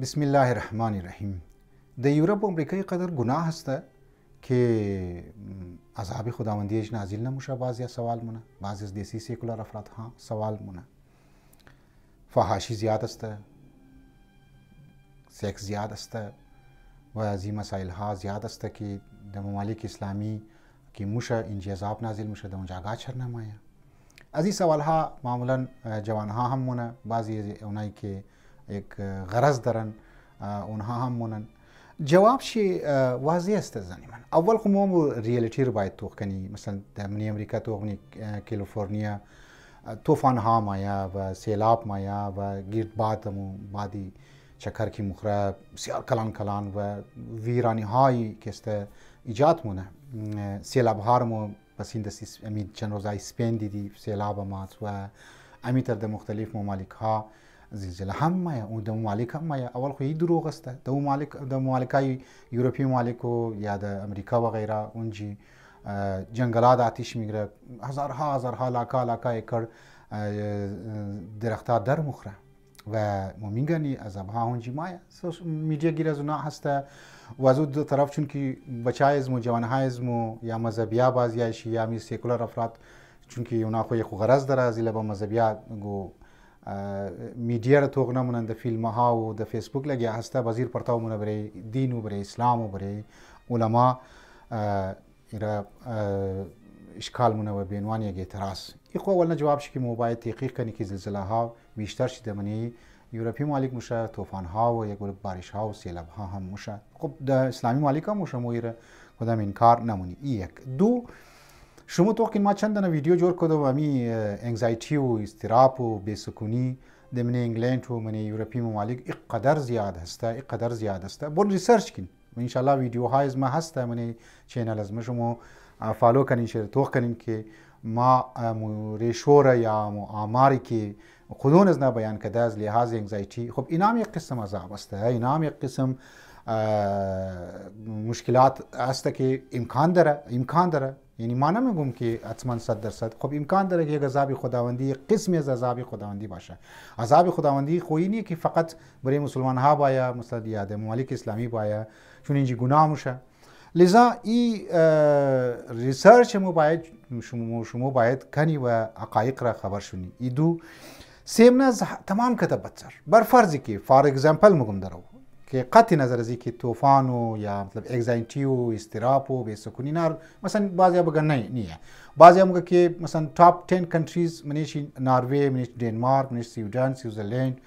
بسم الله الرحمن الرحیم. در یورپ و امریکا قدر گناه هسته که عذاب خداوندیش نازل نموشه. بعضی سوال مونه، بعضی از دیسی سیکولار افراد ها سوال مونه. فحاشی زیاد است، سکس زیاد است و از این مسائل ها زیاد است که در ممالک اسلامی که موشه اینجا عذاب نازل میشه در اونجا گاچر نمایه. از این سوال ها معمولا جوان ها هم مونه، بعضی اونایی که یک غرض دارن اونها هم مونن. جوابش واضح است زنی من. اول خو مو ریالیتی رو باید توق کنی. مثلا در امریکا توقنی کالیفرنیا طوفان ها مایا و سیلاب مایا و گیردباد بادی چکر کی مخرا بسیار کلان و ویرانی هایی که است ایجاد مونه. سیلاب ها رو بس این دستی امید چند روزای اسپین دیدی سیلاب مات و امیتر در مختلف ممالک ها زلزله هم مایا و در ممالک هم مایا. اول خو دروغ است. در ممالکای یورپی ممالک یا در امریکا و غیره اونجی جنگلات آتش میگیره، هزارها لاکا ایکر درختها در مخره و میگنی عذاب ها اونجی مایا. میدیا گیر از اونا هسته و از دو طرف چون که بچهای ازمو جوانهای ازمو یا مذهبیا بازیایشی یا می سیکولار افراد چون که اونا خو یخو غرض داره از با مذهبیا گو میدیا را توق نمونن در فیلم ها و در فیسبوک لگیا هسته وزیر پرتاو مونه برای دین و برای اسلام و برای علما ایرا اشکال مونه و بینوانی اگه اعتراض ایخو اولنا جواب شکی مو باید تحقیق کنی که زلزله ها بیشتر شده منی یورپی ممالک موشه، طوفان ها و یک گروه بارش ها و سیلاب ها هم موشه. خب در اسلامی ممالک هم موشه مویره خودم انکار نمونی. یک دو شما تو که ما چندان ویدیو جور کردم و می انگزایتی و استراب و بیسکونی در من انگلند و من یورپی ممالک اقدر زیاد هسته بون ریسرچ کن و انشالله ویدیو های از ما هسته من چینل از ما شما فالو کنین شده توق کنین که ما ریشوره یا آماری که خودون از بیان کرده از لحاظ انگزایتی. خب اینا هم یک قسم عذاب است، اینا هم یک قسم مشکلات است که امکان داره. یعنی ما نمیگم که حتما 100%. خب امکان داره که یک عذاب خداوندی قسمی از عذاب خداوندی باشه. عذاب خداوندی خویی نیه که فقط برای مسلمان ها باید مثلا یا در ممالک اسلامی باید چون اینجا گناه میشه. لذا این ریسرچ مو باید شما باید کنی و حقایق را خبر شونی. ای دو سیمنا تمام کده بتر بر فرضی که فار اگزامپل مگم درو که قطع نظر از که طوفان و یا مطلب اگزاینتی و استراب و بیسکونی نار مثلا بعضی بگن نیه بعضی میگه که مثلا تاپ 10 کنتریز منیش نروژ، منیش دنمارک، منیش سویدن، سوئیسرلند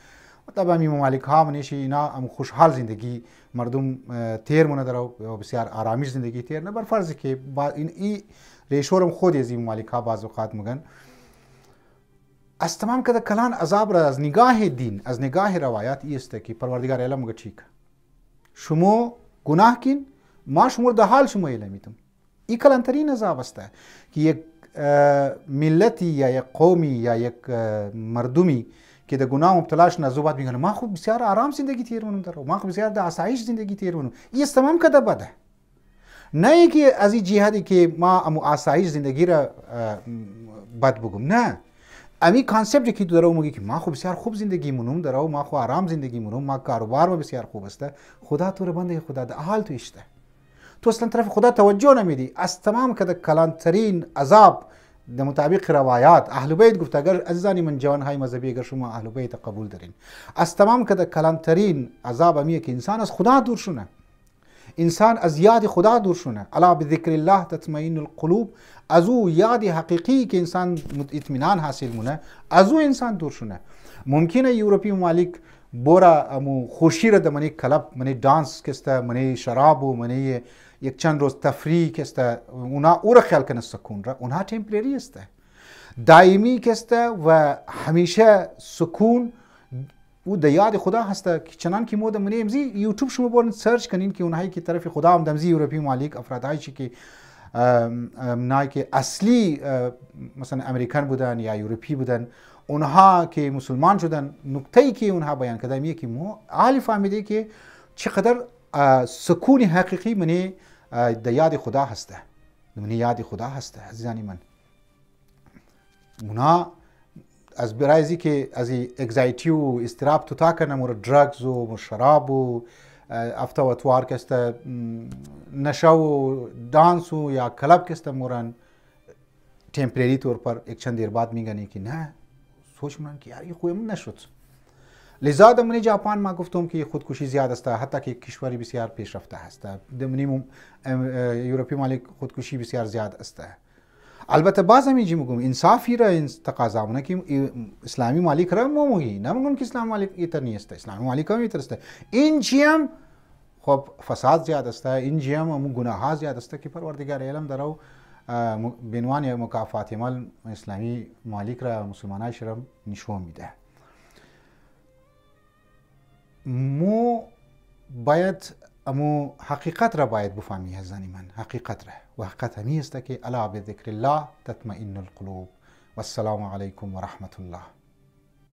مطلب همین ممالک ها منیش اینا هم خوشحال زندگی مردم تیر مونه درو و بسیار آرامیش زندگی تیر نه. بر فرضی که این ریشورم خود از این ممالک ها بعض اوقات میگن از تمام کده کلان عذاب را از نگاه دین از نگاه روایات است که پروردگار اعلام میگه چیک شما گناه کین ما شما در حال شما اعلام میتم. این کلانترین عذاب است که یک ملتی یا یک قومی یا یک مردمی که در گناه مبتلاش نزوبات میگن ما خوب بسیار آرام زندگی تیر منم درو، ما خوب بسیار در آسایش زندگی تیر منم. این تمام کده بده نه که از این جهتی که ما ام آسایش زندگی را بد بگم، نه امی کانسپتی که درو میگی که ما خوب بسیار خوب زندگی مونم درو، ما خوب آرام زندگی مونم، ما کاروبار ما بسیار خوب است. خدا تو رو بنده خدا در حال تو اشته تو اصلا طرف خدا توجه نمیدی. از تمام کده کلانترین عذاب در مطابق روایات اهل بیت گفت اگر عزیزانی من جوان های مذهبی اگر شما اهل بیت قبول دارین از تمام کده کلانترین عذاب امیه که انسان از خدا دور شونه، انسان از یاد خدا دور شونه. الا بذکر الله تطمئن القلوب. از او یاد حقیقی که انسان اطمینان حاصل مونه از او انسان دور شونه. ممکنه یورپی ممالک بورا امو خوشی را دمنی کلب منی دانس کسته منی شراب و منی یک چند روز تفریح کسته اونا او را خیال کنه سکون را اونها تمپرری است دائمی کسته و همیشه سکون او در یاد خدا هسته که چنان که مود منی امزی یوتیوب شما برن سرچ کنین که اونهایی که طرف خدا هم دمزی یورپی ممالک افرادهایی که نای که اصلی مثلا امریکن بودن یا یورپی بودن اونها که مسلمان شدن نکته‌ای که اونها بیان کردن میگه که ما عالی فهمیده که چقدر سکون حقیقی منی در یاد خدا هسته، منی یاد خدا هسته. عزیزانی من اونا از برایزی که از اگزایتی و استراب تو تاکن مور درگز و شراب و افتا و توار کسته نشه و دانس و یا کلب کسته مورن टेम्परेरी तौर पर एक चंद देर बाद میگن که نه सोच میکنن که یار این خوبمون نشد. لذا در ژاپن ما گفتم که خودکشی زیاد است، حتی که کشوری بسیار پیشرفته است. در اروپی ممالک خودکشی بسیار زیاد است. البته باز هم میگم انصافی را این تقاضا مونه که اسلامی ممالک را مومویی نمیگم که اسلامی ممالک ایتر نیست، اسلامی ممالک هم ایتر است. این جیم خب فساد زیاد است، این جیم هم گناه ها زیاد است که پروردگار علم درو بعنوان مکافات مال اسلامی ممالک را مسلمانایش را نشون میده. مو باید امو حقیقت را باید بفهمی زنی من حقیقت را و حقیقت همی است که الا بذکر الله تطمئن القلوب. والسلام علیکم و رحمت الله.